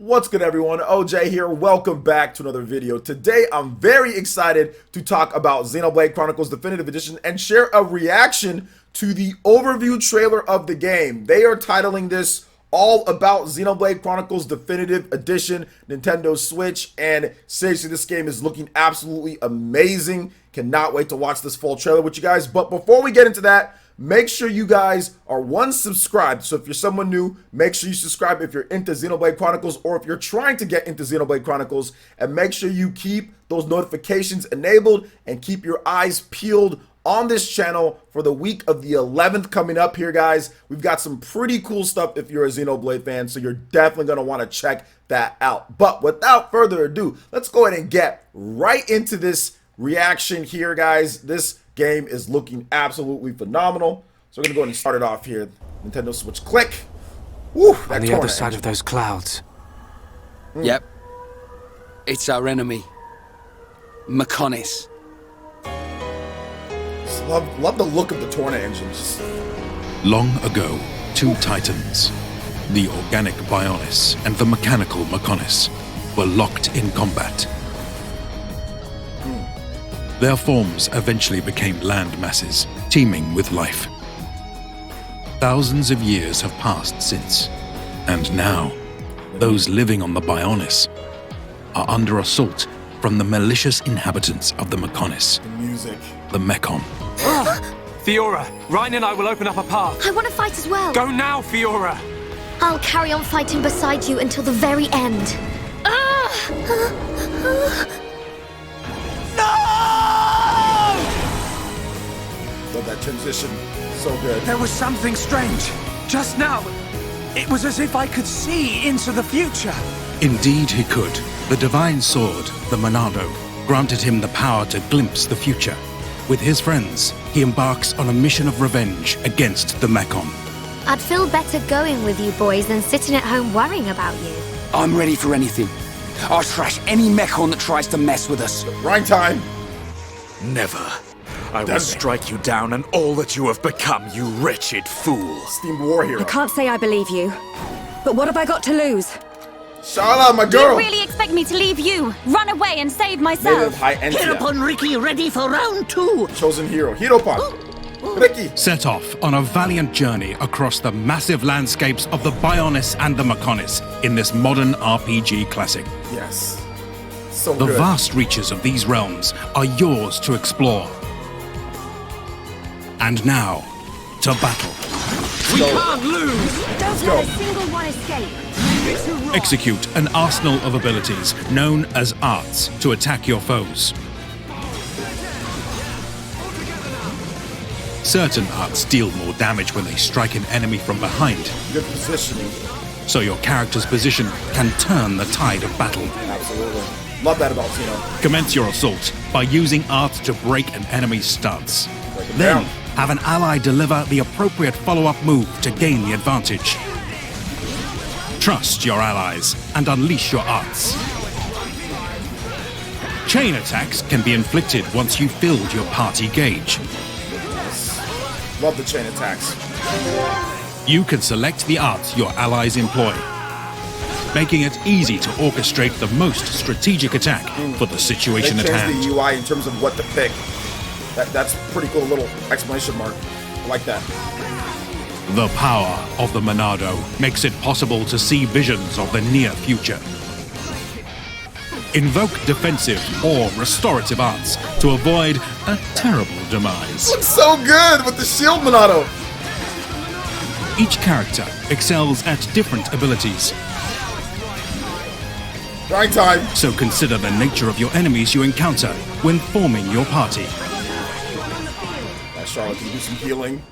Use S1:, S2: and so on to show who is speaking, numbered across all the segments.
S1: What's good, everyone? OJ here. Welcome back to another video. Today, I'm very excited to talk about Xenoblade Chronicles Definitive Edition and share a reaction to the overview trailer of the game. They are titling this All About Xenoblade Chronicles Definitive Edition, Nintendo Switch, and seriously, this game is looking absolutely amazing. Cannot wait to watch this full trailer with you guys. But before we get into that, make sure you guys are subscribed. So if you're someone new, make sure you subscribe if you're into Xenoblade Chronicles or if you're trying to get into Xenoblade Chronicles, and make sure you keep those notifications enabled and keep your eyes peeled on this channel for the week of the 11th coming up here, guys. We've got some pretty cool stuff if you're a Xenoblade fan, so you're definitely going to want to check that out. But without further ado, let's go ahead and get right into this reaction here, guys. This game is looking absolutely phenomenal. So we're gonna go ahead and start it off here. Nintendo Switch, click. Woo,
S2: on the other side of those clouds.
S3: Yep. It's our enemy. Mechonis.
S1: Just love the look of the Torna engine. Just...
S4: Long ago, two titans, the organic Bionis and the mechanical Mechonis, were locked in combat. Their forms eventually became land masses, teeming with life. Thousands of years have passed since, and now, those living on the Bionis are under assault from the malicious inhabitants of the Mechonis.
S1: The music.
S4: The Mechon.
S2: Fiora, Ryan and I will open up a path.
S5: I want to fight as well.
S2: Go now, Fiora!
S5: I'll carry on fighting beside you until the very end.
S1: Love that transition. So good.
S6: There was something strange. Just now, it was as if I could see into the future.
S4: Indeed he could. The divine sword, the Monado, granted him the power to glimpse the future. With his friends, he embarks on a mission of revenge against the Mechon.
S5: I'd feel better going with you boys than sitting at home worrying about you.
S3: I'm ready for anything. I'll trash any Mechon that tries to mess with us.
S1: Right time.
S6: Never. I will strike you down and all that you have become, you wretched fool.
S1: Steam War Hero.
S7: I can't say I believe you, but what have I got to lose?
S1: Shala, my girl.
S5: You really expect me to leave you, run away and save myself?
S1: Native High Entia.
S8: Hiropon Ricky ready for round 2.
S1: Chosen hero. Hiropon. Ricky.
S4: Set off on a valiant journey across the massive landscapes of the Bionis and the Mechonis in this modern RPG classic.
S1: Yes. So
S4: The
S1: good.
S4: vast reaches of these realms are yours to explore. And now, to battle.
S6: We can't lose!
S7: Don't let a single one escape.
S4: Execute an arsenal of abilities known as arts to attack your foes. Certain arts deal more damage when they strike an enemy from behind,
S1: Good positioning.
S4: so your character's position can turn the tide of battle.
S1: Absolutely. Love that about Xeno.
S4: Commence your assault by using art to break an enemy's stance.
S1: Break it
S4: Then,
S1: down.
S4: have an ally deliver the appropriate follow-up move to gain the advantage. Trust your allies and unleash your arts. Chain attacks can be inflicted once you've filled your party gauge.
S1: Love the chain attacks.
S4: You can select the art your allies employ, making it easy to orchestrate the most strategic attack for the
S1: They
S4: situation
S1: changed
S4: at hand.
S1: the UI in terms of what to pick. That's pretty cool, little exclamation mark. I like that.
S4: The power of the Monado makes it possible to see visions of the near future. Invoke defensive or restorative arts to avoid a terrible demise.
S1: Looks so good with the shield Monado.
S4: Each character excels at different abilities,
S1: Right time.
S4: so consider the nature of your enemies you encounter when forming your party.
S1: Charlotte can do some healing.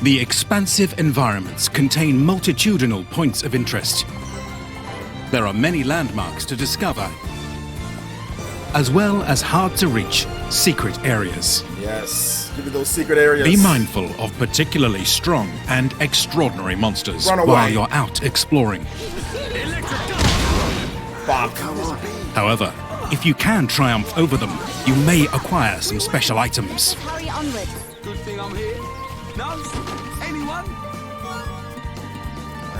S4: The expansive environments contain multitudinal points of interest. There are many landmarks to discover, as well as hard-to-reach secret areas.
S1: Yes. Give me those secret areas.
S4: Be mindful of particularly strong and extraordinary monsters
S1: Run away.
S4: while you're out exploring.
S1: Bob.
S4: However, if you can triumph over them, you may acquire some special items.
S5: Hurry onwards.
S3: Good thing I'm here. No? Anyone?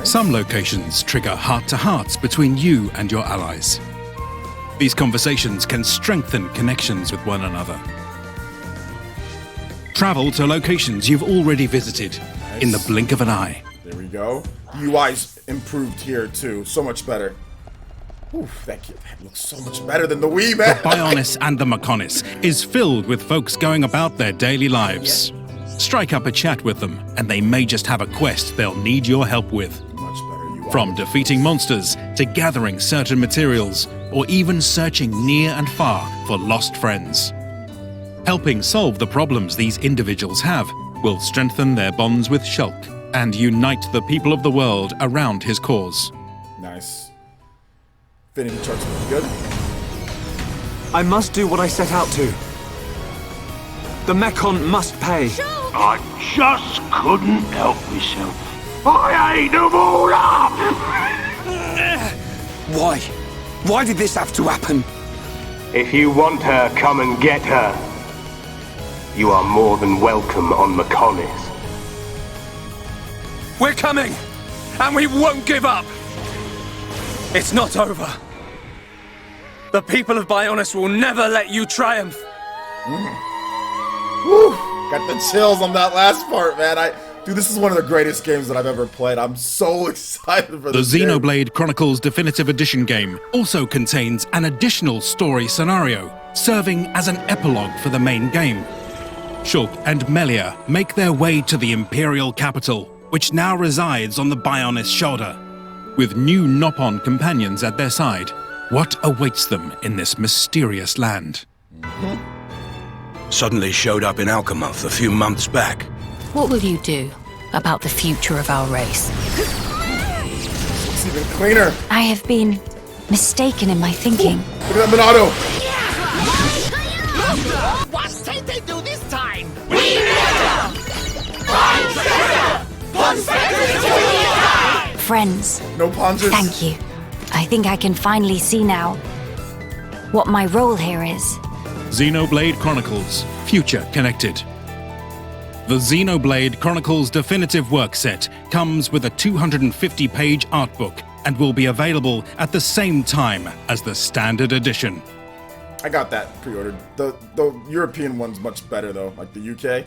S4: Some locations trigger heart-to-hearts between you and your allies. These conversations can strengthen connections with one another. Travel to locations you've already visited in the blink of an eye.
S1: There we go. UI's improved here too, so much better. Oof, that looks so much better than the Wii, man.
S4: The Bionis and the Mechonis is filled with folks going about their daily lives. Strike up a chat with them, and they may just have a quest they'll need your help with.
S1: Much better UI.
S4: From defeating monsters to gathering certain materials, or even searching near and far for lost friends. Helping solve the problems these individuals have will strengthen their bonds with Shulk and unite the people of the world around his cause.
S1: Nice. Affinity charts looking good.
S2: I must do what I set out to. The Mechon must pay.
S9: I just couldn't help myself. I ate them all up!
S3: Why? Why did this have to happen?
S9: If you want her, come and get her. You are more than welcome on Mechonis.
S2: We're coming! And we won't give up! It's not over. The people of Bionis will never let you triumph.
S1: Woo! Got the chills on that last part, man. Dude, this is one of the greatest games that I've ever played. I'm so excited for this
S4: The
S1: game.
S4: Xenoblade Chronicles Definitive Edition game also contains an additional story scenario, serving as an epilogue for the main game. Shulk and Melia make their way to the Imperial capital, which now resides on the Bionis shoulder. With new Nopon companions at their side, what awaits them in this mysterious land?
S10: Suddenly showed up in Alchemoth a few months back.
S11: What will you do about the future of our race?
S1: It's even cleaner.
S11: I have been mistaken in my thinking.
S1: Look at that Minato.
S8: What did they do this time?
S11: Friends.
S1: No punches.
S11: Thank you. I think I can finally see now what my role here is.
S4: Xenoblade Chronicles Future Connected. The Xenoblade Chronicles Definitive Work Set comes with a 250-page art book and will be available at the same time as the Standard Edition.
S1: I got that pre-ordered. The European one's much better though, like the UK.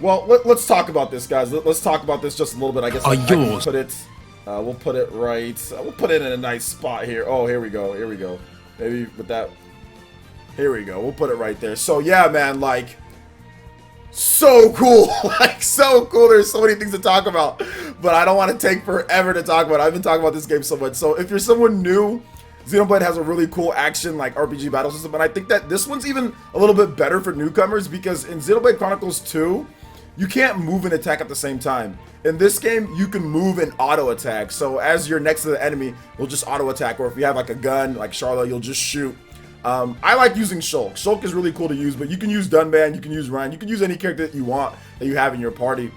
S1: Well, let's talk about this, guys. Let's talk about this just a little bit. I guess I can put it. We'll put it right. We'll put it in a nice spot here. Oh, here we go. Here we go. Maybe with that. Here we go. We'll put it right there. So yeah, man, like, so cool. Like, so cool. There's so many things to talk about, but I don't want to take forever to talk about it. I've been talking about this game so much. So if you're someone new, Xenoblade has a really cool action, like, RPG battle system, and I think that this one's even a little bit better for newcomers because in Xenoblade Chronicles 2, you can't move and attack at the same time. In this game, you can move and auto attack. So as you're next to the enemy, you'll just auto attack, or if you have like a gun, like Charlotte, you'll just shoot. I like using Shulk. Shulk is really cool to use, but you can use Dunban, you can use Ryan, you can use any character that you want that you have in your party.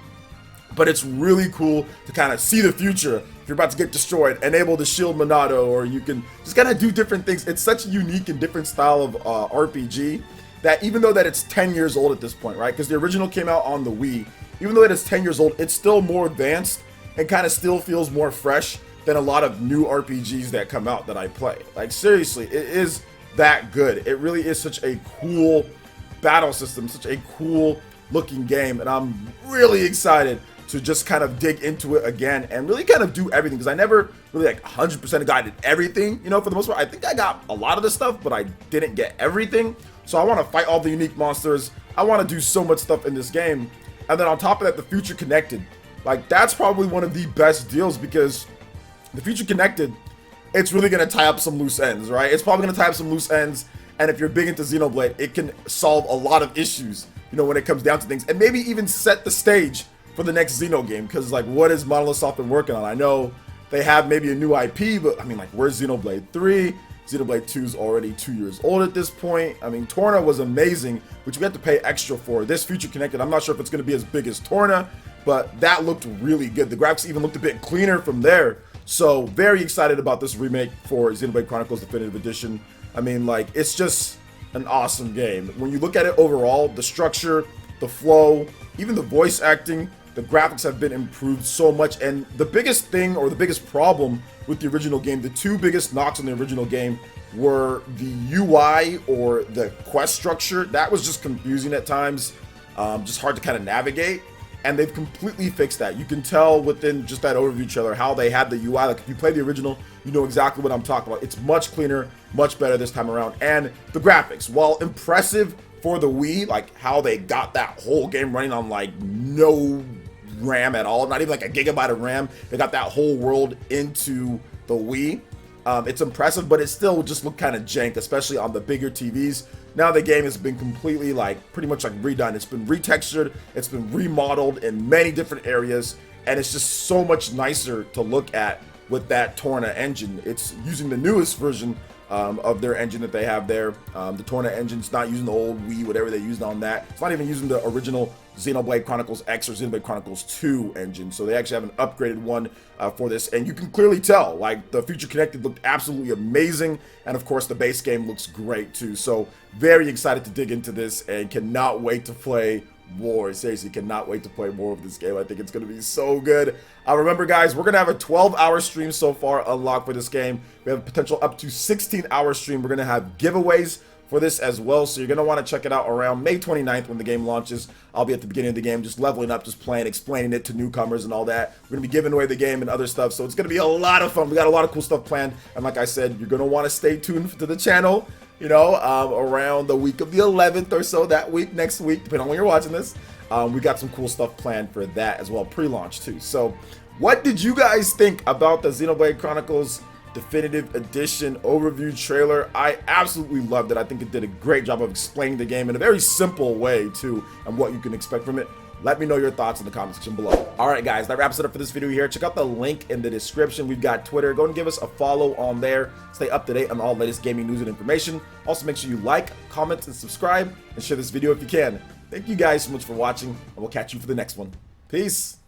S1: But it's really cool to kind of see the future. If you're about to get destroyed, enable the shield Minato, or you can just kind of do different things. It's such a unique and different style of RPG that even though that it's 10 years old at this point, right? Because the original came out on the Wii. Even though it is 10 years old, it's still more advanced and kind of still feels more fresh than a lot of new RPGs that come out that I play. Like, seriously, it is that good. It really is such a cool battle system, such a cool looking game, and I'm really excited to just kind of dig into it again and really kind of do everything, because I never really like 100% guided everything, you know, for the most part. I think I got a lot of the stuff, but I didn't get everything. So I want to fight all the unique monsters. I want to do so much stuff in this game. And then on top of that, the Future Connected. Like, that's probably one of the best deals, because the Future Connected, it's really going to tie up some loose ends, right? It's probably going to tie up some loose ends. And if you're big into Xenoblade, it can solve a lot of issues, you know, when it comes down to things. And maybe even set the stage for the next Xeno game. Because, like, what is Monolith Soft been working on? I know they have maybe a new IP, but, I mean, like, where's Xenoblade 3? Xenoblade 2 is already 2 years old at this point. I mean, Torna was amazing, which we had to pay extra for. This Future Connected, I'm not sure if it's going to be as big as Torna, but that looked really good. The graphics even looked a bit cleaner from there. So, very excited about this remake for Xenoblade Chronicles Definitive Edition. I mean, like, it's just an awesome game. When you look at it overall, the structure, the flow, even the voice acting, The graphics have been improved so much, and the biggest thing, or the biggest problem with the original game, the two biggest knocks on the original game were the UI, or the quest structure. That was just confusing at times, just hard to kind of navigate, and they've completely fixed that. You can tell within just that overview trailer how they had the UI. Like, if you play the original, you know exactly what I'm talking about. It's much cleaner, much better this time around. And the graphics, while impressive for the Wii, like how they got that whole game running on like no RAM at all, not even like a gigabyte of RAM, they got that whole world into the Wii. It's impressive, but it still just looked kind of jank, especially on the bigger TVs. Now the game has been completely, like, pretty much like redone. It's been retextured, it's been remodeled in many different areas, and it's just so much nicer to look at with that Torna engine. It's using the newest version of their engine that they have there. The Torna engine's not using the old Wii, whatever they used on that. It's not even using the original Xenoblade Chronicles X or Xenoblade Chronicles 2 engine. So they actually have an upgraded one for this. And you can clearly tell, like, the Future Connected looked absolutely amazing. And of course, the base game looks great too. So very excited to dig into this and cannot wait to play more. Seriously, cannot wait to play more of this game. I think it's going to be so good. Remember, guys, we're going to have a 12-hour stream so far unlocked for this game. We have a potential up to 16-hour stream. We're going to have giveaways for this as well, so you're going to want to check it out around May 29th when the game launches. I'll be at the beginning of the game just leveling up, just playing, explaining it to newcomers and all that. We're going to be giving away the game and other stuff, so it's going to be a lot of fun. We got a lot of cool stuff planned, and like I said, you're going to want to stay tuned to the channel, you know, around the week of the 11th or so, that week, next week, depending on when you're watching this. We got some cool stuff planned for that as well, pre-launch too. So what did you guys think about the Xenoblade Chronicles Definitive Edition overview trailer? I absolutely loved it. I think it did a great job of explaining the game in a very simple way too, and what you can expect from it. Let me know your thoughts in the comment section below. Alright guys, that wraps it up for this video here. Check out the link in the description. We've got Twitter. Go and give us a follow on there. Stay up to date on all the latest gaming news and information. Also, make sure you like, comment, and subscribe, and share this video if you can. Thank you guys so much for watching, and we'll catch you for the next one. Peace!